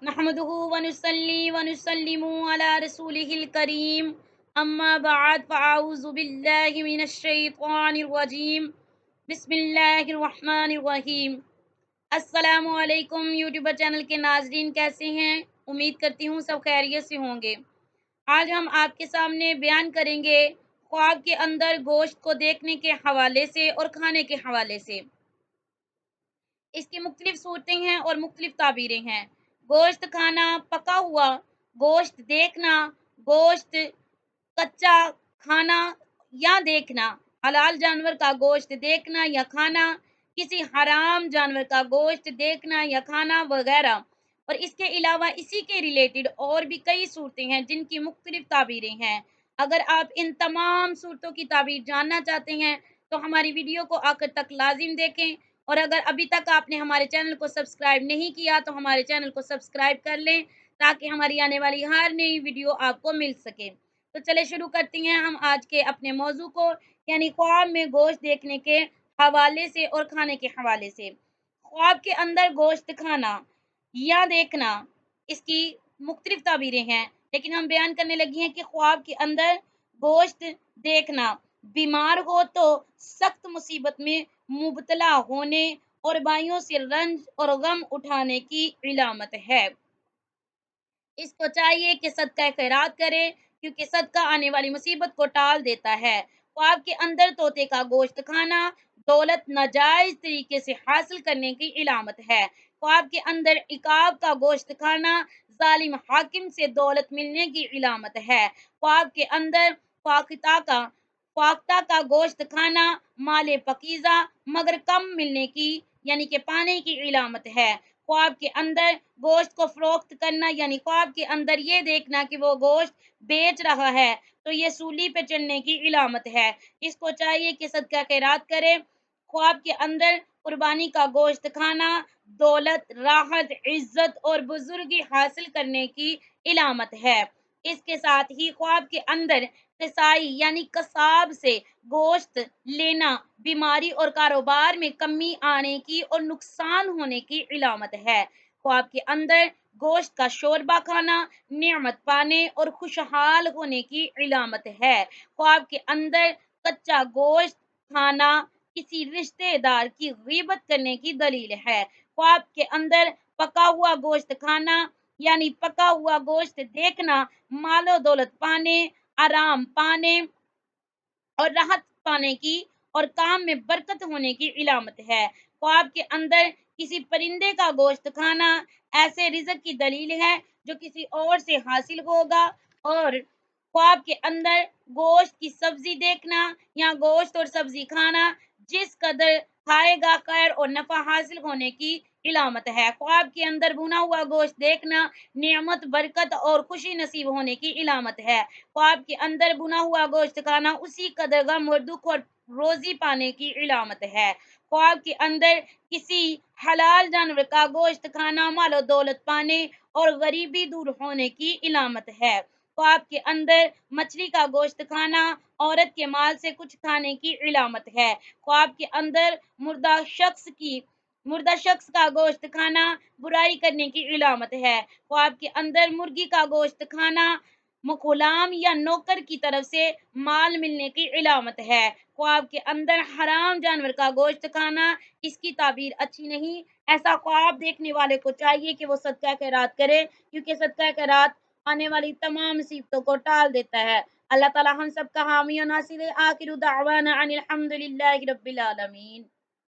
नहमदुहु व नुसल्ली व नुसल्लिमु अला रसूलिहिल करीम अम्मा बाद फ़अऊज़ु बिल्लाहि मिनश शैतानिर रजीम बिस्मिल्लाहिर रहमानिर रहीम। अस्सलामु अलैकुम यूट्यूबर चैनल के नाज़रीन, कैसे हैं? उम्मीद करती हूँ सब खैरियत से होंगे। आज हम आपके सामने बयान करेंगे ख्वाब के अंदर गोश्त को देखने के हवाले से और खाने के हवाले से। इसकी मुख्तलिफ सूरतें हैं और मुख्तलिफ ताबीरें हैं। गोश्त खाना, पका हुआ गोश्त देखना, गोश्त कच्चा खाना या देखना, हलाल जानवर का गोश्त देखना या खाना, किसी हराम जानवर का गोश्त देखना या खाना वगैरह। और इसके अलावा इसी के रिलेटेड और भी कई सूरतें हैं जिनकी मुख्तलिफ ताबीरें हैं। अगर आप इन तमाम सूरतों की ताबीर जानना चाहते हैं तो हमारी वीडियो को आखिर तक लाजिम देखें, और अगर अभी तक आपने हमारे चैनल को सब्सक्राइब नहीं किया तो हमारे चैनल को सब्सक्राइब कर लें ताकि हमारी आने वाली हर नई वीडियो आपको मिल सके। तो चले शुरू करती हैं हम आज के अपने मौजू को, यानी ख्वाब में गोश्त देखने के हवाले से और खाने के हवाले से। ख्वाब के अंदर गोश्त खाना या देखना, इसकी मुख्तलिफ ताबीरें हैं, लेकिन हम बयान करने लगी हैं कि ख्वाब के अंदर गोश्त देखना बीमार हो तो सख्त मुसीबत में मुब्तला होने और बाइयों से रंज और गम उठाने की इलामत है। इसको चाहिए कि सदका खैरात करे, क्योंकि सदका आने वाली मुसीबत को टाल देता है। ख्वाब के अंदर तोते का गोश्त खाना दौलत नाजायज तरीके से हासिल करने की इलामत है। ख्वाब के अंदर इकाब का गोश्त खाना जालिम हाकिम से दौलत मिलने की इलामत है। ख्वाब के अंदर फाख्ता का फाख्ता का गोश्त खाना माले पकीज़ा मगर कम मिलने की यानी कि पाने की इलामत है। ख्वाब के अंदर गोश्त को फरोख्त करना यानी ख्वाब के अंदर ये देखना कि वो गोश्त बेच रहा है तो ये सूली पे चढ़ने की इलामत है। इसको चाहिए कि सदका खैरात करे। ख्वाब के अंदर कुर्बानी का गोश्त खाना दौलत, राहत, इज्जत और बुजुर्गी हासिल करने की इलामत है। इसके साथ ही ख्वाब के अंदर कसाई यानी कसाब से गोश्त लेना बीमारी और कारोबार में कमी आने की और नुकसान होने की इलामत है। ख्वाब के अंदर गोश्त का शोरबा खाना नेमत पाने और खुशहाल होने की इलामत है। ख्वाब के अंदर कच्चा गोश्त खाना किसी रिश्तेदार की गीबत करने की दलील है। ख्वाब के अंदर पका हुआ गोश्त खाना यानी पका हुआ गोश्त देखना मालो दौलत पाने, आराम पाने और राहत पाने की और काम में बरकत होने की इलामत है। ख्वाब के अंदर किसी परिंदे का गोश्त खाना ऐसे रिज़्क की दलील है जो किसी और से हासिल होगा। और ख्वाब के अंदर गोश्त की सब्जी देखना या गोश्त और सब्जी खाना जिस कदर खाएगा खैर और नफा हासिल होने की इलामत है। ख्वाब के अंदर भुना हुआ गोश्त देखना नेमत, बरकत और खुशी नसीब होने की इलामत है। ख्वाब के अंदर भुना हुआ गोश्त खाना उसी कदर गम और दुख और रोजी पाने की इलामत है। ख्वाब के अंदर किसी हलाल जानवर का गोश्त खाना मालो दौलत पाने और गरीबी दूर होने की इलामत है। ख्वाब के अंदर मछली का गोश्त खाना औरत के माल से कुछ खाने की इलामत है। ख्वाब के अंदर मुर्दा शख्स का गोश्त खाना बुराई करने की इलामत है। ख्वाब के अंदर मुर्गी का गोश्त खाना गुलाम या नौकर की तरफ से माल मिलने की इलामत है। ख्वाब के अंदर हराम जानवर का गोश्त खाना इसकी ताबीर अच्छी नहीं। ऐसा ख्वाब देखने वाले को चाहिए कि वो सदका खैरात करे, क्योंकि सदका खैरात आने वाली तमाम मुसीबतों को टाल देता है। अल्लाह ताला हम सब का हामी और नासिर है। आखिर दावाना अनिल हम्दुलिल्लाहि रब्बिल आलमीन।